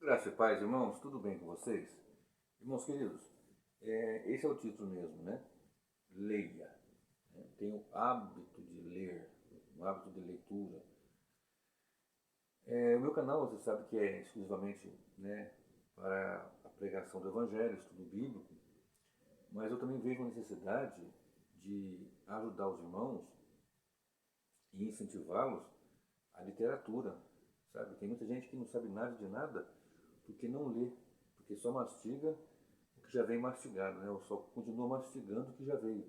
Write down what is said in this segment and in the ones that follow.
Graça e paz, irmãos, tudo bem com vocês? Irmãos queridos, esse é o título mesmo, né? Leia. Tenha o hábito de ler, o hábito de leitura. O meu canal, você sabe que é exclusivamente, né, para a pregação do Evangelho, estudo bíblico, mas eu também vejo a necessidade de ajudar os irmãos e incentivá-los à literatura, sabe? Tem muita gente que não sabe nada de nada porque não lê, porque só mastiga o que já vem mastigado, né? Ou só continua mastigando o que já veio.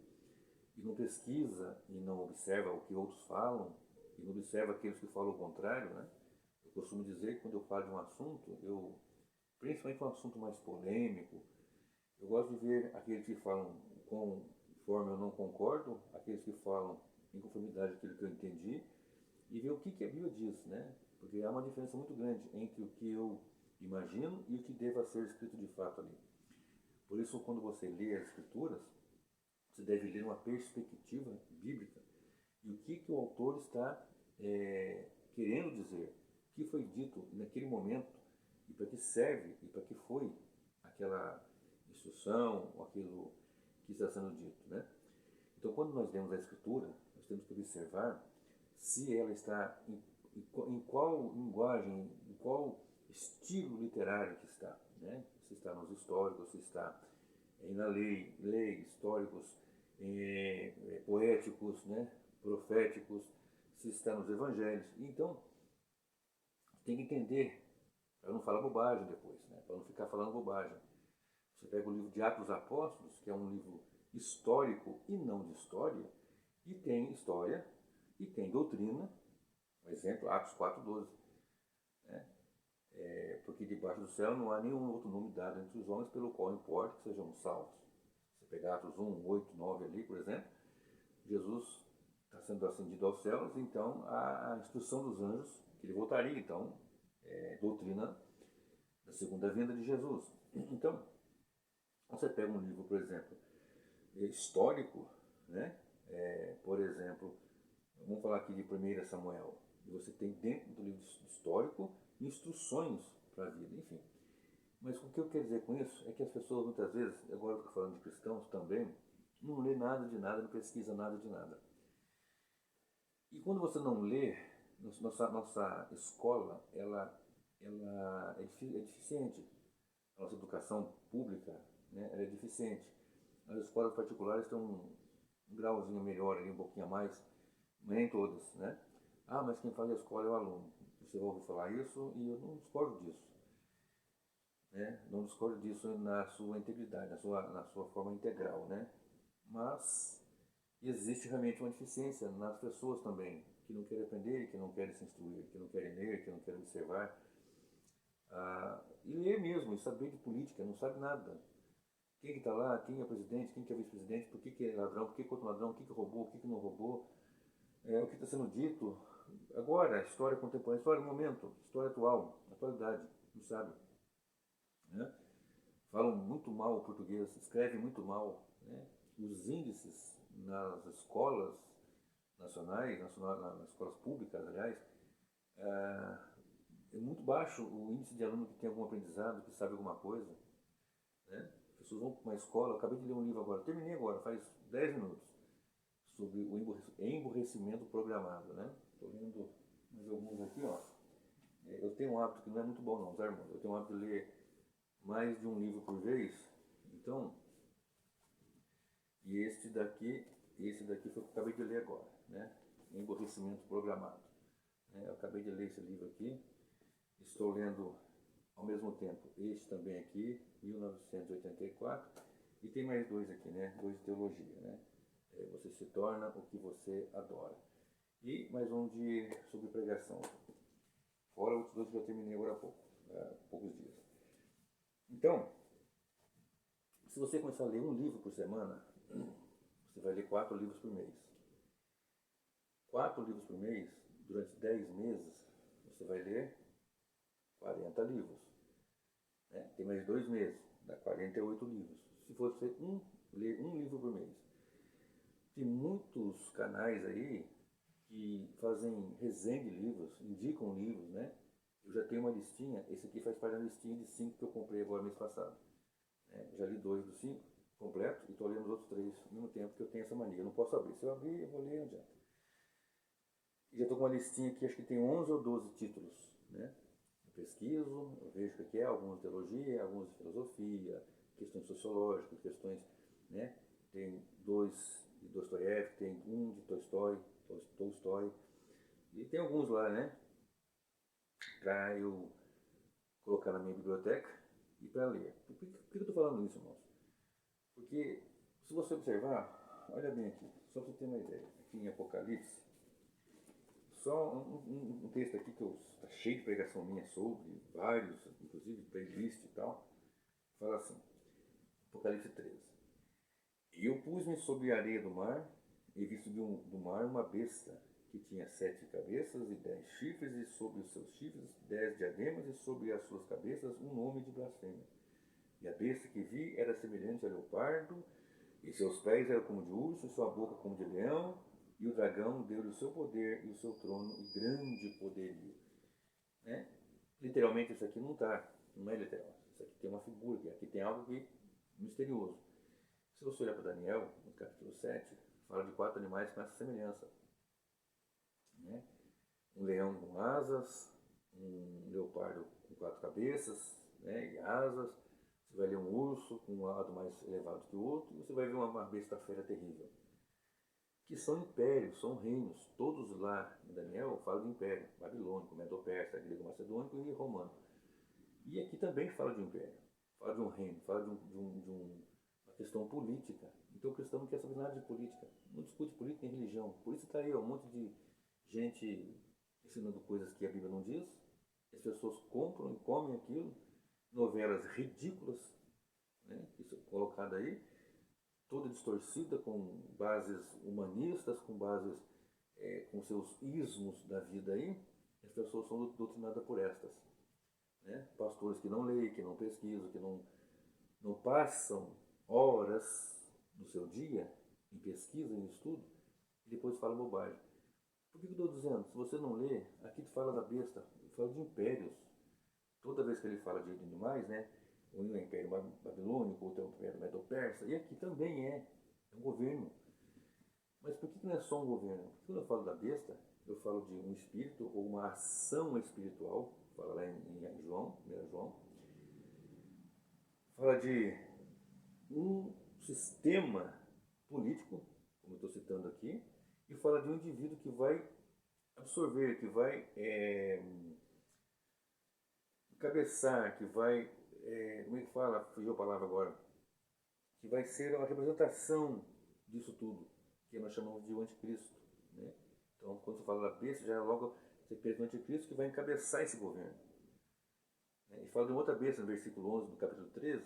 E não pesquisa, e não observa o que outros falam, e não observa aqueles que falam o contrário, né? Eu costumo dizer que quando eu falo de um assunto, principalmente um assunto mais polêmico, eu gosto de ver aqueles que falam conforme eu não concordo, aqueles que falam em conformidade com aquilo que eu entendi, e ver o que a Bíblia diz, né? Porque há uma diferença muito grande entre o que eu imagino e o que deva ser escrito de fato ali. Por isso, quando você lê as Escrituras, você deve ler uma perspectiva bíblica e o que o autor está querendo dizer, o que foi dito naquele momento e para que serve e para que foi aquela instrução ou aquilo que está sendo dito, né? Então, quando nós lemos a Escritura, nós temos que observar se ela está em qual linguagem, em qual estilo literário que está, né? Se está nos históricos, se está na lei históricos, poéticos, né? Proféticos, se está nos evangelhos. Então, tem que entender, para não falar bobagem depois, né? Para não ficar falando bobagem. Você pega o livro de Atos dos Apóstolos, que é um livro histórico e não de história, e tem história e tem doutrina, por exemplo, Atos 4:12. Né? Porque debaixo do céu não há nenhum outro nome dado entre os homens pelo qual importa que sejamos salvos. Você pegar Atos 1:8, 9 ali, por exemplo, Jesus está sendo ascendido aos céus, então a instrução dos anjos, que ele voltaria, então, doutrina da segunda vinda de Jesus. Então, você pega um livro, por exemplo, histórico, né? Por exemplo, vamos falar aqui de 1 Samuel, e você tem dentro do livro histórico instruções para a vida, enfim. Mas o que eu quero dizer com isso é que as pessoas muitas vezes, agora eu estou falando de cristãos também, não lê nada de nada, não pesquisa nada de nada. E quando você não lê, nossa escola ela é deficiente. A nossa educação pública, né, ela é deficiente. As escolas particulares têm um grauzinho melhor, ali, um pouquinho a mais, mas nem todas, né? Ah, mas quem faz a escola é o aluno. Você vai ouvir falar isso e eu não discordo disso. Né? Não discordo disso na sua integridade, na sua forma integral, né? Mas existe realmente uma deficiência nas pessoas também, que não querem aprender, que não querem se instruir, que não querem ler, que não querem observar. E ler mesmo, e saber de política, não sabe nada. Quem que está lá, quem é presidente, quem que é vice-presidente, por que é ladrão, por que é outro ladrão, o que roubou, o que não roubou, o que está sendo dito. Agora, história contemporânea, história do momento, história atual, atualidade, não sabe. Né? Falam muito mal o português, escrevem muito mal. Né? Os índices nas escolas nacionais, nas escolas públicas, aliás, é muito baixo o índice de aluno que tem algum aprendizado, que sabe alguma coisa. Né? As pessoas vão para uma escola, eu acabei de ler um livro agora, terminei agora, faz 10 minutos, sobre o emburrecimento programado. Né? Estou lendo mais alguns aqui, ó. Eu tenho um hábito que não é muito bom não, tá, irmão? Eu tenho um hábito de ler mais de um livro por vez. Então, e esse daqui foi o que eu acabei de ler agora, né? Emborrecimento programado. Eu acabei de ler esse livro aqui. Estou lendo ao mesmo tempo este também aqui, 1984, e tem mais dois aqui, né? Dois de teologia, né? Você se torna o que você adora. E mais um sobre pregação. Fora outros dois que eu terminei agora há pouco, há poucos dias. Então, se você começar a ler um livro por semana, você vai ler 4 livros por mês. 4 livros por mês, durante 10 meses, você vai ler 40 livros. Né? Tem mais 2 meses, dá 48 livros. Se você ler um livro por mês. Tem muitos canais aí que fazem resenha de livros, indicam livros, né? Eu já tenho uma listinha, esse aqui faz parte da listinha de 5 que eu comprei agora mês passado. Já li 2 dos 5 completo e estou lendo os outros 3 ao mesmo tempo, que eu tenho essa mania. Eu não posso abrir. Se eu abrir, eu vou ler, não adianta. E já estou com uma listinha aqui, acho que tem 11 ou 12 títulos. Né? Eu pesquiso, eu vejo o que é, alguns de teologia, alguns de filosofia, questões sociológicas, questões... Né? Tem 2 de Dostoiévski, tem um de Tolstói, e tem alguns lá, né? Para eu colocar na minha biblioteca e para ler. Por que eu estou falando isso, irmãos? Porque, se você observar, olha bem aqui, só para você ter uma ideia, aqui em Apocalipse, só um texto aqui que está cheio de pregação minha sobre, vários, inclusive playlist e tal, fala assim, Apocalipse 13. E eu pus-me sobre a areia do mar, e vi subir do mar uma besta, que tinha 7 cabeças e 10 chifres, e sobre os seus chifres 10 diademas, e sobre as suas cabeças um nome de blasfêmia. E a besta que vi era semelhante a leopardo, e seus pés eram como de urso, e sua boca como de leão, e o dragão deu-lhe o seu poder e o seu trono e grande poderio. Né? Literalmente isso aqui não é literal. Isso aqui tem uma figura, aqui tem algo que misterioso. Se você olhar para Daniel, no capítulo 7, fala de 4 animais com essa semelhança. Né? Um leão com asas, um leopardo com 4 cabeças, né, e asas. Você vai ler um urso com um lado mais elevado que o outro, e você vai ver uma besta fera terrível. Que são impérios, são reinos. Todos lá em Daniel falam de império. Babilônico, Medo-Persa, grego-macedônico e romano. E aqui também fala de império. Fala de um reino, fala de uma questão política. Então o cristão não quer saber nada de política. Não discute política nem religião. Por isso está aí um monte de gente ensinando coisas que a Bíblia não diz. As pessoas compram e comem aquilo. Novelas ridículas, né, isso é colocado aí, toda distorcida, com bases humanistas, com bases, com seus ismos da vida aí. As pessoas são doutrinadas por estas. Né? Pastores que não leem, que não pesquisam, que não passam horas do seu dia em pesquisa, em estudo, e depois falam bobagem. Por que eu estou dizendo? Se você não lê, aqui fala da besta, fala de impérios. Toda vez que ele fala de animais, né? Um é o Império Babilônico, outro é o Império Medo-Persa, e aqui também é um governo. Mas por que não é só um governo? Porque quando eu falo da besta, eu falo de um espírito ou uma ação espiritual, fala lá em João, 1 João, fala de um sistema político, como eu estou citando aqui, e fala de um indivíduo que vai absorver, que vai cabeçar, que vai, como é que fala, fugiu a palavra agora, que vai ser a representação disso tudo, que nós chamamos de o anticristo. Né? Então, quando você fala da besta, já logo você pensa no anticristo que vai encabeçar esse governo. Né? E fala de uma outra besta no versículo 11 do capítulo 13,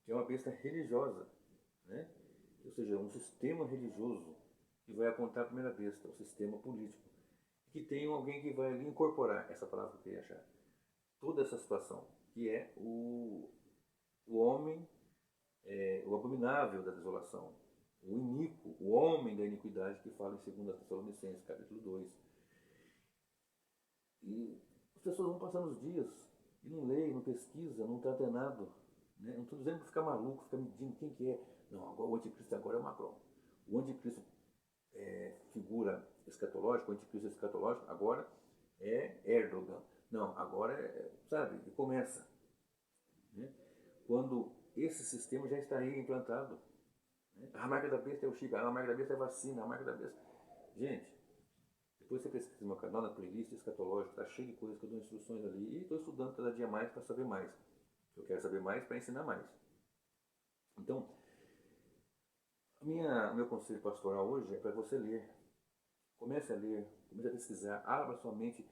que é uma besta religiosa. Né? Ou seja, um sistema religioso que vai apontar a primeira besta, o sistema político. Que tem alguém que vai ali incorporar, essa palavra que eu queria achar, toda essa situação, que é o homem, o abominável da desolação, o iníquo, o homem da iniquidade, que fala em 2 Tessalonicenses, capítulo 2. E as pessoas vão passando os dias e não leem, não pesquisam, não está antenado. Né? Não estou dizendo para ficar maluco, ficar medindo quem que é. Não, agora, o anticristo agora é o Macron. O anticristo figura escatológica, o anticristo escatológico agora é Erdogan. Não, agora sabe, e começa. Né? Quando esse sistema já está aí implantado. Né? A marca da besta é o chip, a marca da besta é a vacina, a marca da besta. Gente, depois você pesquisa no meu canal, na playlist escatológica, está cheio de coisas que eu dou instruções ali. E estou estudando cada dia mais para saber mais. Eu quero saber mais para ensinar mais. Então, o meu conselho pastoral hoje é para você ler. Comece a ler, comece a pesquisar, abra sua mente.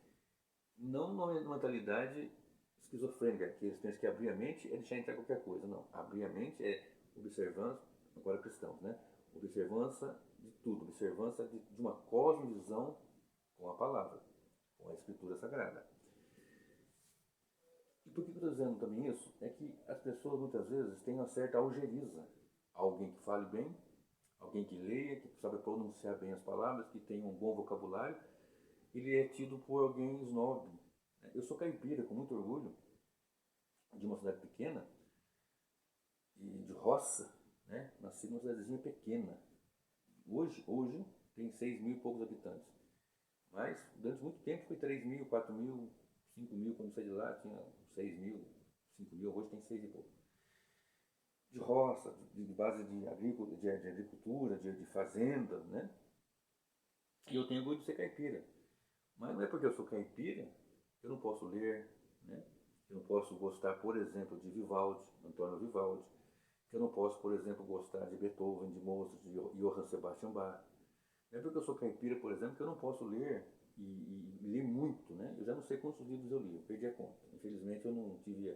Não numa mentalidade esquizofrênica, que eles pensam que abrir a mente é deixar entrar qualquer coisa. Não, abrir a mente é observância, agora cristãos, né? Observância de tudo, observância de uma cosmovisão com a palavra, com a escritura sagrada. E por que eu estou dizendo também isso? É que as pessoas muitas vezes têm uma certa algeriza. Alguém que fale bem, alguém que leia, que sabe pronunciar bem as palavras, que tenha um bom vocabulário, ele é tido por alguém snob, Eu sou caipira, com muito orgulho, de uma cidade pequena, e de roça, né? Nasci numa cidadezinha pequena. Hoje tem 6 mil e poucos habitantes. Mas durante muito tempo foi 3 mil, 4 mil, 5 mil. Quando saí de lá tinha 6 mil, 5 mil, hoje tem 6 e pouco. De roça, de base de agricultura, de fazenda, né? E eu tenho orgulho de ser caipira. Mas não é porque eu sou caipira que eu não posso ler, né? Eu não posso gostar, por exemplo, de Vivaldi, Antônio Vivaldi, que eu não posso, por exemplo, gostar de Beethoven, de Mozart, de Johann Sebastian Bach. Não é porque eu sou caipira, por exemplo, que eu não posso ler e ler muito, né? Eu já não sei quantos livros eu li, eu perdi a conta. Infelizmente eu não tive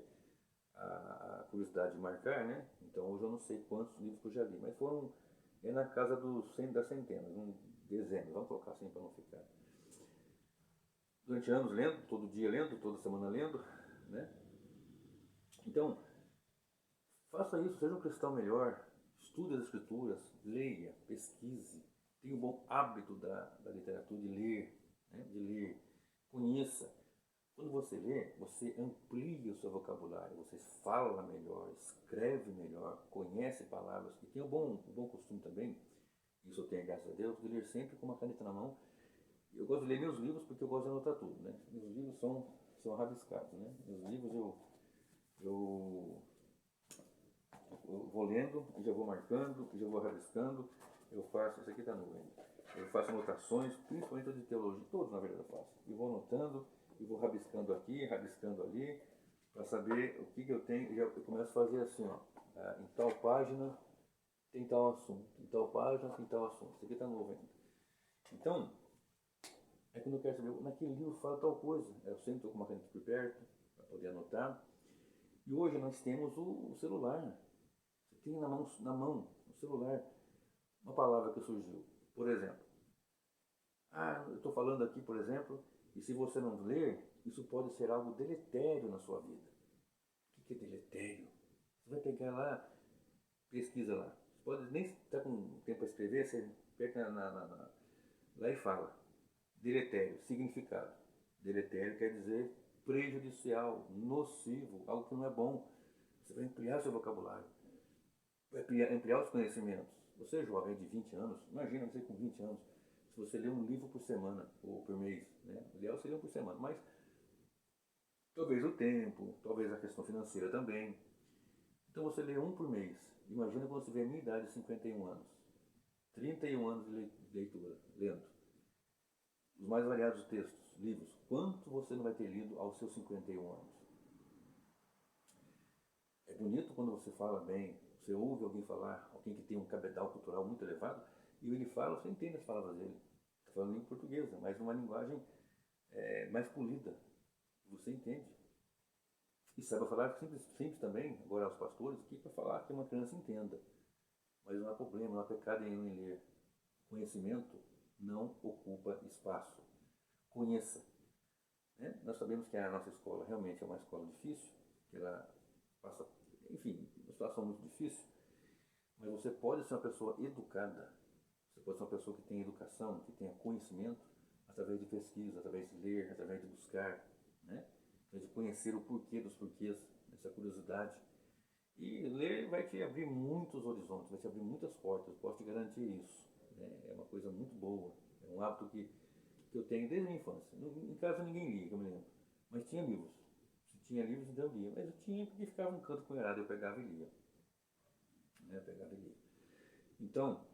a curiosidade de marcar, né? Então hoje eu não sei quantos livros eu já li, mas foram na casa das centenas, dezenas, vamos colocar assim para não ficar. Durante anos lendo, todo dia lendo, toda semana lendo, né? Então, faça isso, seja um cristão melhor, estude as escrituras, leia, pesquise, tenha o bom hábito da literatura de ler, né? De ler, conheça. Quando você lê, você amplia o seu vocabulário, você fala melhor, escreve melhor, conhece palavras, e tem o bom costume também, isso eu tenho graças a Deus, de ler sempre com uma caneta na mão. Eu gosto de ler meus livros porque eu gosto de anotar tudo, né? Meus livros são rabiscados, né? Meus livros eu eu vou lendo, já vou marcando, já vou rabiscando, eu faço, isso aqui está no eu faço anotações, principalmente de teologia, todos na verdade eu faço. E vou anotando, e vou rabiscando aqui, rabiscando ali, para saber o que eu tenho. Eu começo a fazer assim, ó, em tal página tem tal assunto, em tal página tem tal assunto. Isso aqui está novo ainda. Então, é quando eu quero saber, naquele livro fala tal coisa. Eu sempre estou com uma caneta por perto, para poder anotar. E hoje nós temos o celular. Você tem na mão o celular uma palavra que surgiu. Por exemplo, eu estou falando aqui, por exemplo, e se você não ler, isso pode ser algo deletério na sua vida. O que é deletério? Você vai pegar lá, pesquisa lá. Você pode nem estar com tempo para escrever, você pega lá e fala. Deletério, significado. Deletério quer dizer prejudicial, nocivo, algo que não é bom. Você vai ampliar seu vocabulário, vai ampliar os conhecimentos. Você é jovem de 20 anos, imagina você com 20 anos, se você lê um livro por semana ou por mês, né? O ideal seria um por semana, mas talvez o tempo, talvez a questão financeira também. Então você lê um por mês. Imagina quando você vê a minha idade, 51 anos. 31 anos de leitura, lendo. Os mais variados textos, livros. Quanto você não vai ter lido aos seus 51 anos? É bonito quando você fala bem, você ouve alguém falar, alguém que tem um cabedal cultural muito elevado, e ele fala, você entende as palavras dele. Está falando em portuguesa, mas numa linguagem mais polida. Você entende. E saiba falar simples também, agora aos pastores, que para falar que uma criança entenda. Mas não há problema, não há pecado nenhum em ler. Conhecimento não ocupa espaço. Conheça. Né? Nós sabemos que a nossa escola realmente é uma escola difícil, que ela passa, enfim, uma situação muito difícil, mas você pode ser uma pessoa educada, você pode ser uma pessoa que tem educação, que tenha conhecimento, através de pesquisa, através de ler, através de buscar, né? Através de conhecer o porquê dos porquês, essa curiosidade. E ler vai te abrir muitos horizontes, vai te abrir muitas portas, posso te garantir isso. Né? É uma coisa muito boa, é um hábito que eu tenho desde a minha infância. Em casa ninguém lia, que eu me lembro, mas tinha livros. Se tinha livros, então eu lia. Mas eu tinha porque ficava um canto punharado, eu pegava e lia. Né? Eu pegava e lia. Então,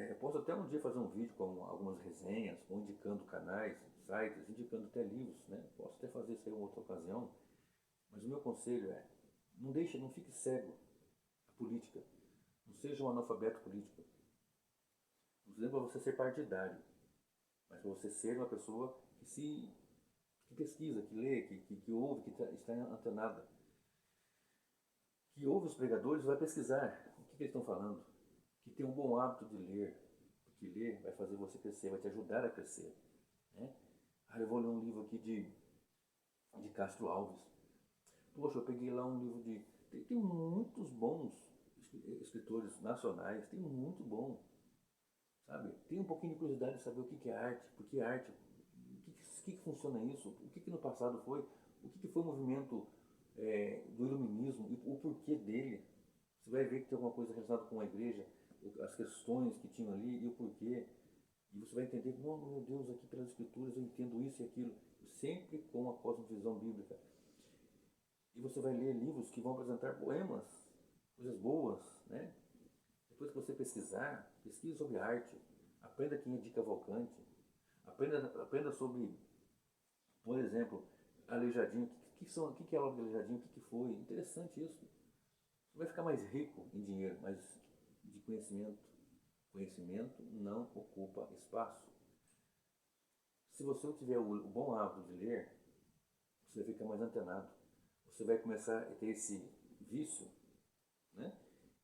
eu posso até um dia fazer um vídeo com algumas resenhas, ou indicando canais, sites, indicando até livros, né? Posso até fazer isso em outra ocasião, mas o meu conselho é, não fique cego à política, não seja um analfabeto político. Não dizendo para você ser partidário, mas para você ser uma pessoa que pesquisa, que lê, que ouve, que está antenada, que ouve os pregadores e vai pesquisar o que eles estão falando, que tem um bom hábito de ler, porque ler vai fazer você crescer, vai te ajudar a crescer. Né? Eu vou ler um livro aqui de Castro Alves. Poxa, eu peguei lá um livro Tem muitos bons escritores nacionais, tem muito bom. Sabe? Tem um pouquinho de curiosidade de saber o que é arte, por que arte, o que que funciona isso, o que no passado foi, o que foi o movimento do iluminismo e o porquê dele. Você vai ver que tem alguma coisa relacionada com a igreja, as questões que tinham ali e o porquê. E você vai entender, não, meu Deus, aqui pelas escrituras eu entendo isso e aquilo, sempre com a cosmovisão bíblica. E você vai ler livros que vão apresentar poemas, coisas boas, né? Depois que você pesquisar, pesquise sobre arte, aprenda quem é de Cavalcante, aprenda sobre, por exemplo, Aleijadinho, o que é a obra de Aleijadinho, o que foi. Interessante isso. Você vai ficar mais rico em dinheiro, mas de conhecimento. Conhecimento não ocupa espaço. Se você tiver o bom hábito de ler, você vai ficar mais antenado. Você vai começar a ter esse vício, né?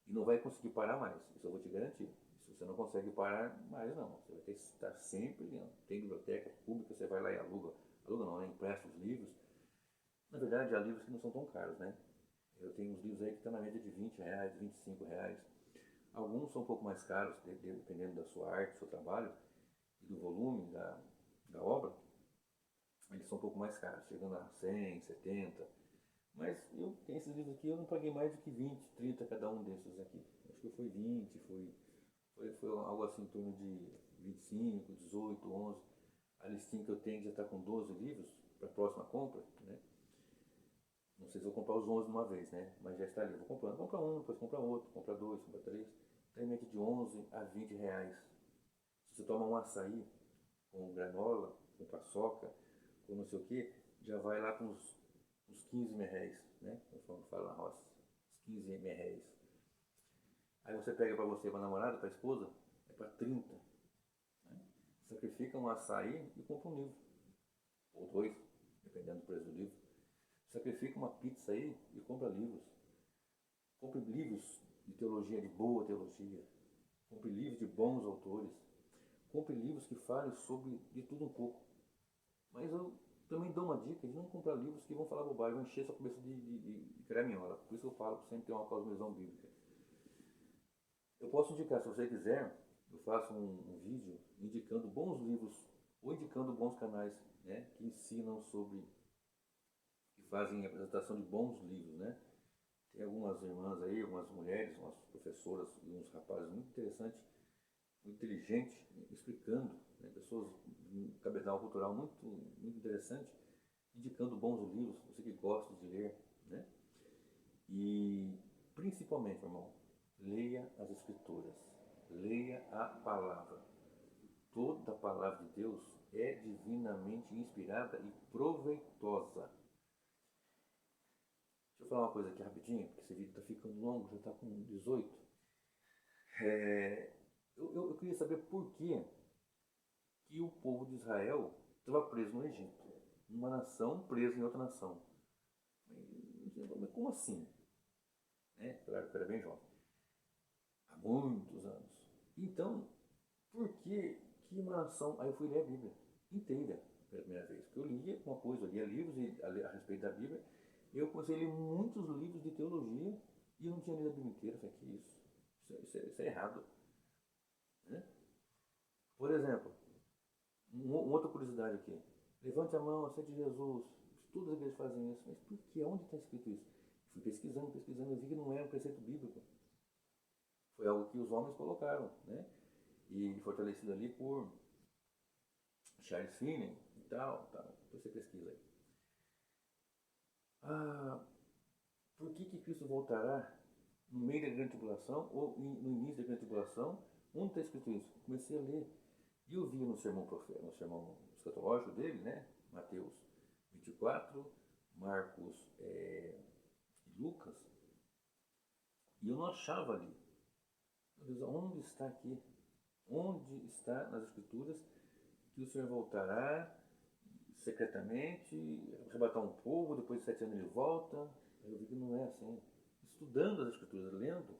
E não vai conseguir parar mais. Isso eu vou te garantir. Se você não consegue parar mais, não. Você vai ter que estar sempre lendo. Tem biblioteca pública, você vai lá e aluga. Aluga não, né? Empresta os livros. Na verdade, há livros que não são tão caros, né? Eu tenho uns livros aí que estão na média de R$20, R$25. Alguns são um pouco mais caros, dependendo da sua arte, do seu trabalho e do volume da obra. Eles são um pouco mais caros, chegando a 100, 70. Mas eu tenho esses livros aqui, eu não paguei mais do que 20, 30 cada um desses aqui. Acho que foi 20, foi algo assim em torno de 25, 18, 11. A listinha que eu tenho já está com 12 livros para a próxima compra, né? Não sei se vou comprar os 11 de uma vez, né? Mas já está ali. Vou comprando. Compra um, depois compra outro, compra dois, compra três. Tem média de 11 a 20 reais. Se você toma um açaí com granola, com paçoca, com não sei o que, já vai lá com uns 15 reais, né? Conforme fala na roça. Uns 15 reais. Aí você pega para você, para namorada, para esposa, é para 30. Né? Sacrifica um açaí e compra um livro. Ou dois, dependendo do preço do livro. Sacrifica uma pizza aí e compra livros. Compre livros de teologia, de boa teologia. Compre livros de bons autores. Compre livros que falem sobre de tudo um pouco. Mas eu também dou uma dica de não comprar livros que vão falar bobagem, vão encher sua cabeça de craminhola. Por isso eu falo que sempre tem uma cosmovisão bíblica. Eu posso indicar, se você quiser, eu faço um vídeo indicando bons livros ou indicando bons canais, né, que ensinam sobre, que fazem a apresentação de bons livros, né. Tem algumas irmãs aí, algumas mulheres, umas professoras e uns rapazes muito interessantes, muito inteligentes, explicando, né, pessoas de um capital cultural muito interessante, indicando bons livros, você que gosta de ler, né. E principalmente, irmão, leia as Escrituras, leia a palavra. Toda a palavra de Deus é divinamente inspirada e proveitosa. Deixa eu falar uma coisa aqui rapidinho, porque esse vídeo está ficando longo, já está com 18. Eu queria saber por que o povo de Israel estava preso no Egito. Uma nação presa em outra nação. Mas como assim? Claro que eu era bem jovem. Há muitos anos. Então, por que uma nação... Aí eu fui ler a Bíblia inteira pela primeira vez. Porque eu lia uma coisa, eu lia livros a respeito da Bíblia. Eu comecei a ler muitos livros de teologia e eu não tinha lido a Bíblia inteira. Eu falei, que isso é errado. Né? Por exemplo, uma outra curiosidade aqui. Levante a mão, aceite Jesus. Todas as igrejas fazem isso. Mas por que? Onde está escrito isso? Fui pesquisando, eu vi que não é um preceito bíblico. Foi algo que os homens colocaram, né? E fortalecido ali por Charles Finney e tal. Depois você pesquisa aí. Por que Cristo voltará no meio da grande tribulação ou no início da grande tribulação? Onde está escrito isso? Comecei a ler. E eu vi no sermão escatológico dele, né? Mateus 24, Marcos e Lucas. E eu não achava ali. Meu Deus, onde está aqui? Onde está nas Escrituras que o Senhor voltará secretamente, arrebatar um povo, depois de 7 anos ele volta? Eu vi que não é assim. Estudando as Escrituras, lendo,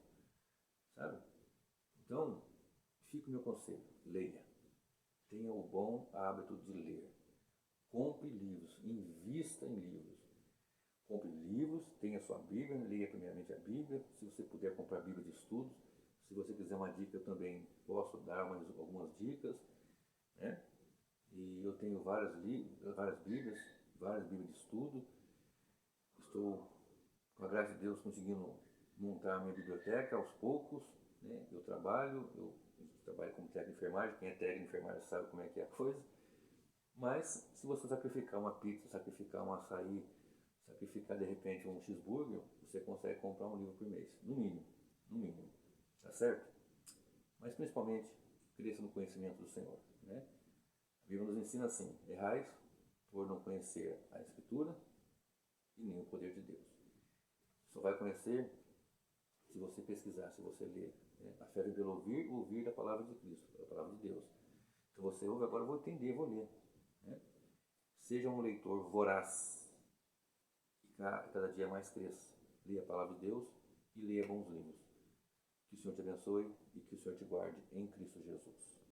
sabe? Então, fica o meu conselho, leia. Tenha o bom hábito de ler. Compre livros, invista em livros. Compre livros, tenha sua Bíblia, leia primeiramente a Bíblia. Se você puder comprar a Bíblia de estudos, se você quiser uma dica, eu também posso dar algumas dicas, né? E eu tenho várias Bíblias, várias Bíblias de estudo. Estou, com a graça de Deus, conseguindo montar a minha biblioteca aos poucos, né? Eu trabalho como técnico de enfermagem, quem é técnico de enfermagem sabe como é que é a coisa. Mas se você sacrificar uma pizza, sacrificar um açaí, sacrificar de repente um cheeseburger, você consegue comprar um livro por mês, no mínimo, no mínimo, tá certo? Mas principalmente, cresça no conhecimento do Senhor, né? A Bíblia nos ensina assim: errais por não conhecer a Escritura e nem o poder de Deus. Só vai conhecer se você pesquisar, se você ler, né? A fé vem pelo ouvir da palavra de Cristo, da palavra de Deus. Se você ouve, agora eu vou entender, vou ler, né? Seja um leitor voraz, que cada dia mais cresça. Leia a palavra de Deus e leia bons livros. Que o Senhor te abençoe e que o Senhor te guarde em Cristo Jesus.